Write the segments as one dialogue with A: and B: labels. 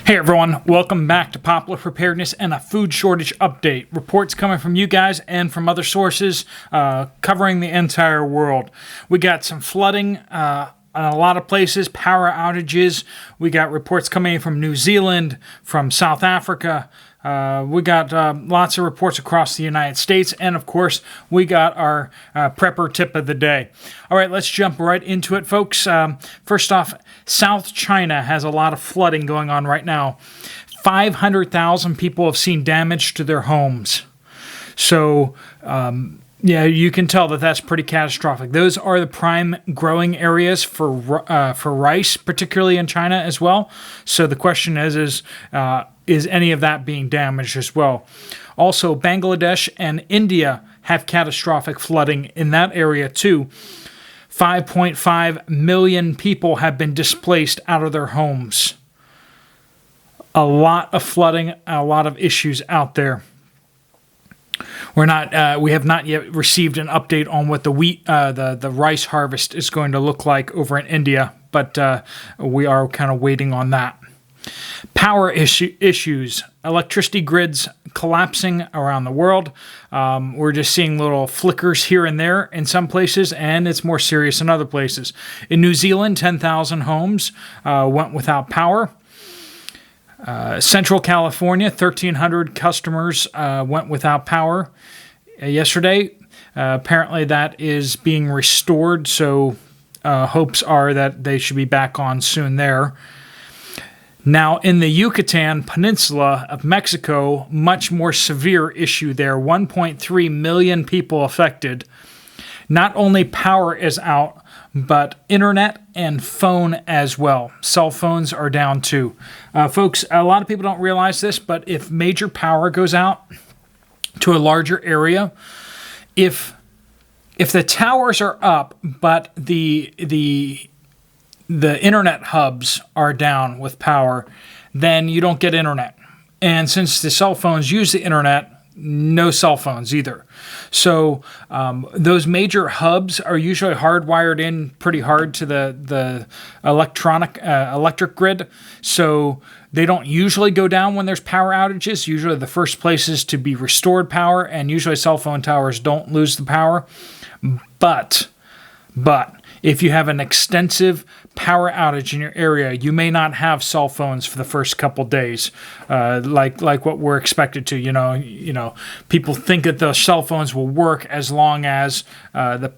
A: Hey everyone, welcome back to Poplar Preparedness and a food shortage update. Reports coming from you guys and from other sources covering the entire world. We got some flooding in a lot of places, power outages. We got reports coming in from New Zealand, from South Africa. We got lots of reports across the United States, and of course, we got our prepper tip of the day. All right, let's jump right into it, folks. First off, South China has a lot of flooding going on right now. 500,000 people have seen damage to their homes. So, yeah, you can tell that that's pretty catastrophic. Those are the prime growing areas for rice, particularly in China as well. So the question is any of that being damaged as well? Also, Bangladesh and India have catastrophic flooding in that area too. 5.5 million people have been displaced out of their homes. A lot of flooding, a lot of issues out there. We have not yet received an update on what the wheat, the rice harvest is going to look like over in India, but we are kind of waiting on that. Power issues, electricity grids collapsing around the world. We're just seeing little flickers here and there in some places, and it's more serious in other places. In New Zealand, 10,000 homes went without power. Central California, 1,300 customers went without power yesterday. Apparently that is being restored, so hopes are that they should be back on soon there. Now, in the Yucatan Peninsula of Mexico, much more severe issue there. 1.3 million people affected. Not only power is out, but internet and phone as well. Cell phones are down too. Folks, a lot of people don't realize this, but if major power goes out to a larger area, if the towers are up, but the internet hubs are down with power, then you don't get internet. And since the cell phones use the internet, no cell phones either. So those major hubs are usually hardwired in pretty hard to the electric grid. So they don't usually go down when there's power outages. Usually the first places to be restored power, and usually cell phone towers don't lose the power. But if you have an extensive power outage in your area, you may not have cell phones for the first couple days, like what we're expected to. You know, people think that the cell phones will work as long as the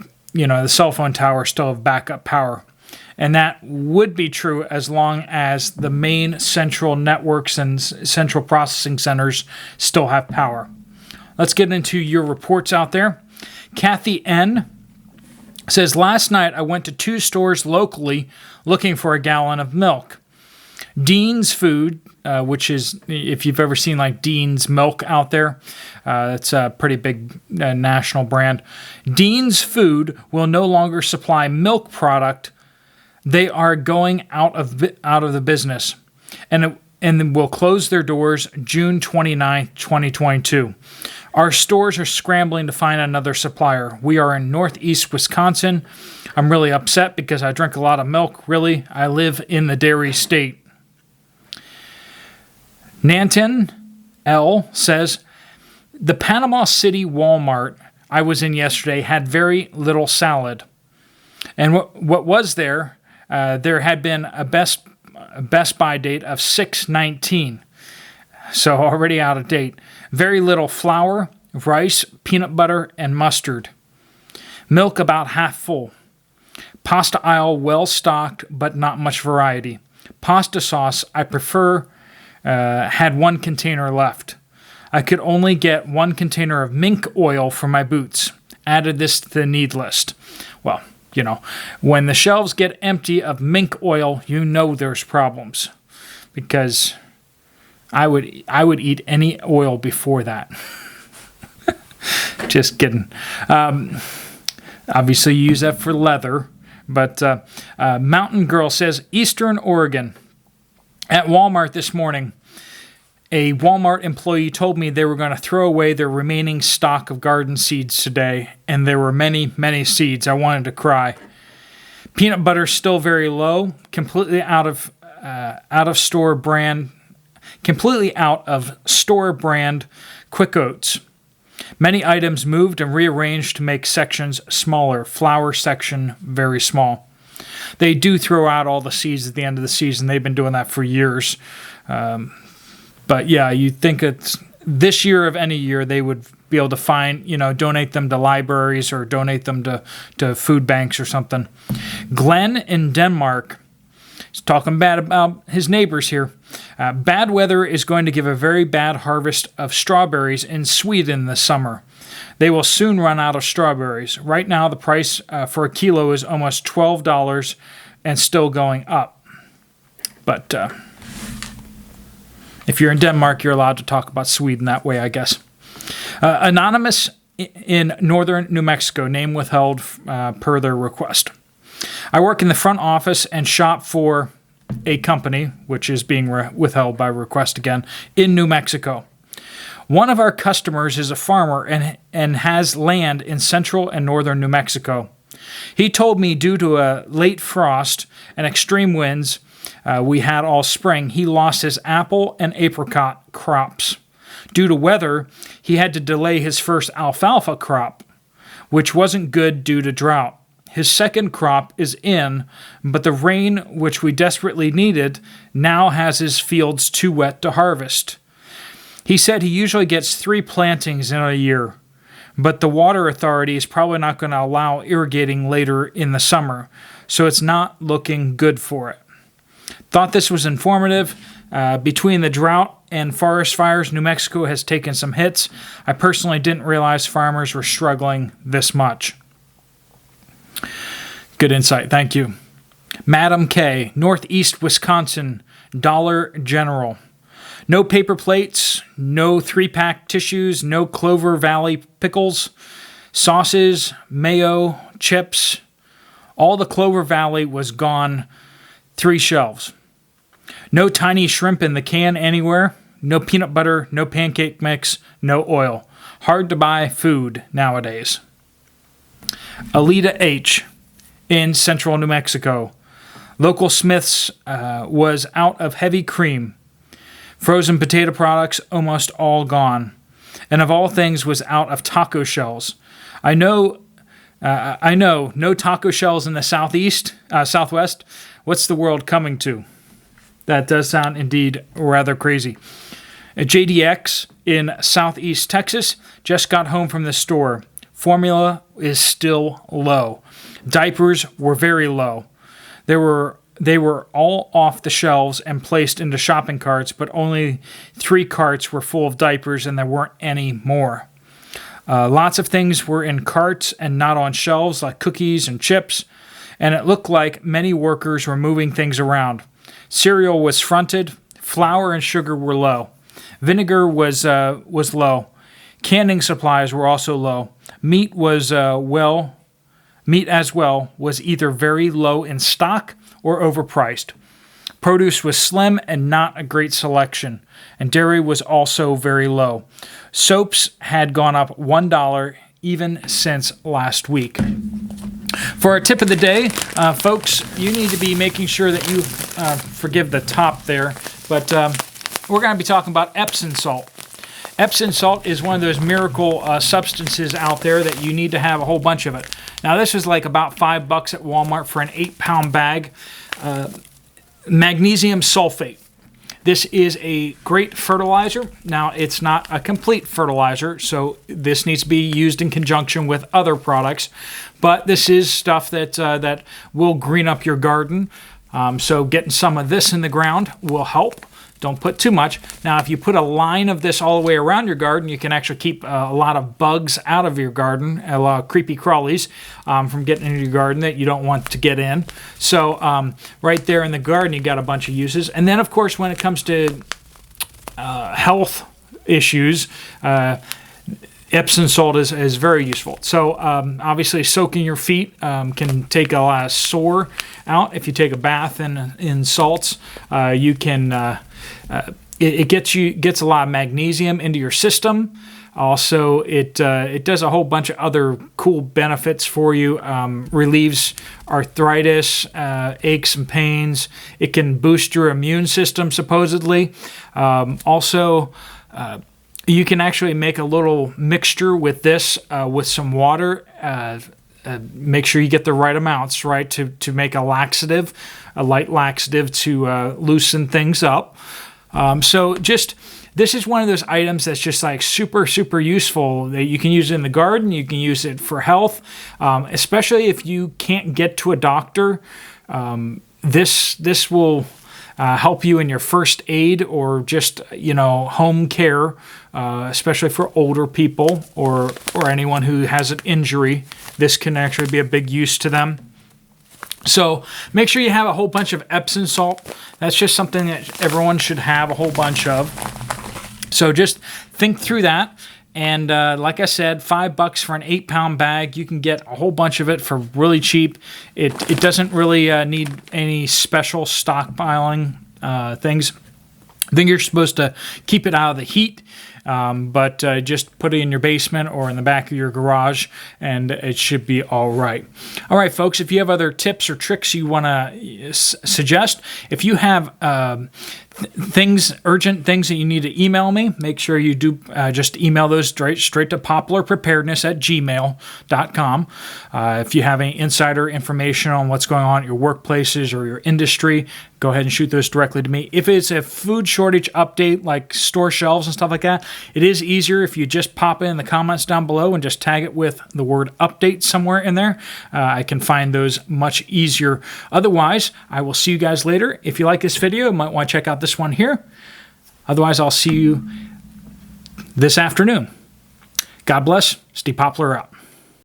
A: cell phone towers still have backup power, and that would be true as long as the main central networks and central processing centers still have power. Let's get into your reports out there. Kathy N says, last night I went to 2 stores locally looking for a gallon of milk. Dean's Food, which is, if you've ever seen like Dean's Milk out there, it's a pretty big national brand. Dean's Food will no longer supply milk product. They are going out of the business, and will close their doors June 29th, 2022. Our stores are scrambling to find another supplier. We are in northeast Wisconsin. I'm really upset because I drink a lot of milk. Really, I live in the dairy state. Nanton L says, the Panama City Walmart I was in yesterday had very little salad. And what was there had been a Best Buy date of 6/19. So already out of date. Very little flour, rice, peanut butter, and mustard. Milk about half full. Pasta aisle well stocked, but not much variety. Pasta sauce I prefer had 1 container left. I could only get 1 container of mink oil for my boots. Added this to the need list. Well, when the shelves get empty of mink oil, there's problems, because I would eat any oil before that. Just kidding. Obviously, you use that for leather. But Mountain Girl says, Eastern Oregon. At Walmart this morning, a Walmart employee told me they were going to throw away their remaining stock of garden seeds today, and there were many, many seeds. I wanted to cry. Peanut butter still very low, completely out of store brand completely out of store brand quick oats. Many items moved and rearranged to make sections smaller. Flour section very small. They do throw out all the seeds at the end of the season. They've been doing that for years. But yeah, you'd think it's this year of any year they would be able to find, donate them to libraries or donate them to food banks or something. Glenn in Denmark is talking bad about his neighbors here. Bad weather is going to give a very bad harvest of strawberries in Sweden this summer. They will soon run out of strawberries. Right now, the price for a kilo is almost $12 and still going up. But if you're in Denmark, you're allowed to talk about Sweden that way, I guess. Anonymous in northern New Mexico, name withheld per their request. I work in the front office and shop for a company, which is being withheld by request again, in New Mexico. One of our customers is a farmer and has land in central and northern New Mexico. He told me due to a late frost and extreme winds we had all spring, he lost his apple and apricot crops. Due to weather, he had to delay his first alfalfa crop, which wasn't good due to drought. His second crop is in, but the rain, which we desperately needed, now has his fields too wet to harvest. He said he usually gets 3 plantings in a year, but the water authority is probably not going to allow irrigating later in the summer, so it's not looking good for it. Thought this was informative. Between the drought and forest fires, New Mexico has taken some hits. I personally didn't realize farmers were struggling this much. Good insight. Thank you. Madam K, Northeast Wisconsin, Dollar General. No paper plates, no 3-pack tissues, no Clover Valley pickles, sauces, mayo, chips. All the Clover Valley was gone. 3 shelves. No tiny shrimp in the can anywhere. No peanut butter, no pancake mix, no oil. Hard to buy food nowadays. Alita H in central New Mexico. Local Smith's was out of heavy cream. Frozen potato products almost all gone. And of all things was out of taco shells. I know, no taco shells in the southwest. What's the world coming to? That does sound indeed rather crazy. JDX in southeast Texas just got home from the store. Formula is still low. Diapers were very low. They were all off the shelves and placed into shopping carts, but only 3 carts were full of diapers and there weren't any more. Lots of things were in carts and not on shelves, like cookies and chips, and it looked like many workers were moving things around. Cereal was fronted. Flour and sugar were low. Vinegar was low. Canning supplies were also low. Meat as well was either very low in stock or overpriced. Produce was slim and not a great selection, and dairy was also very low. Soaps had gone up $1 even since last week. For our tip of the day, folks, you need to be making sure that you forgive the top there, but we're going to be talking about Epsom salt. Epsom salt is one of those miracle substances out there that you need to have a whole bunch of it. Now, this is like about $5 at Walmart for an 8-pound bag. Magnesium sulfate. This is a great fertilizer. Now, it's not a complete fertilizer, so this needs to be used in conjunction with other products. But this is stuff that will green up your garden. So getting some of this in the ground will help. Don't put too much. Now, if you put a line of this all the way around your garden, you can actually keep a lot of bugs out of your garden, a lot of creepy crawlies from getting into your garden that you don't want to get in. So right there in the garden, you got a bunch of uses. And then, of course, when it comes to health issues, Epsom salt is very useful. So obviously soaking your feet can take a lot of sore out. If you take a bath in salts, you can it gets a lot of magnesium into your system. Also, it does a whole bunch of other cool benefits for you. Relieves arthritis, aches and pains. It can boost your immune system, supposedly. Also, you can actually make a little mixture with this with some water. Make sure you get the right amounts, right, to make a laxative, a light laxative to loosen things up. So this is one of those items that's just like super, super useful. That you can use it in the garden. You can use it for health, especially if you can't get to a doctor. This will help you in your first aid or just home care, especially for older people or anyone who has an injury. This can actually be a big use to them. So make sure you have a whole bunch of Epsom salt. That's just something that everyone should have a whole bunch of. So just think through that. And like I said, $5 for an 8-pound bag. You can get a whole bunch of it for really cheap. It doesn't really need any special stockpiling things. I think you're supposed to keep it out of the heat, but just put it in your basement or in the back of your garage, and it should be all right. All right, folks, if you have other tips or tricks you want to suggest, if you have urgent things that you need to email me, make sure you do just email those straight to poplarpreparedness@gmail.com. If you have any insider information on what's going on at your workplaces or your industry, go ahead and shoot those directly to me. If it's a food shortage update like store shelves and stuff like that, it is easier if you just pop it in the comments down below and just tag it with the word update somewhere in there. I can find those much easier. Otherwise, I will see you guys later. If you like this video, you might want to check out this one here. Otherwise, I'll see you this afternoon. God bless. Steve Poplar out.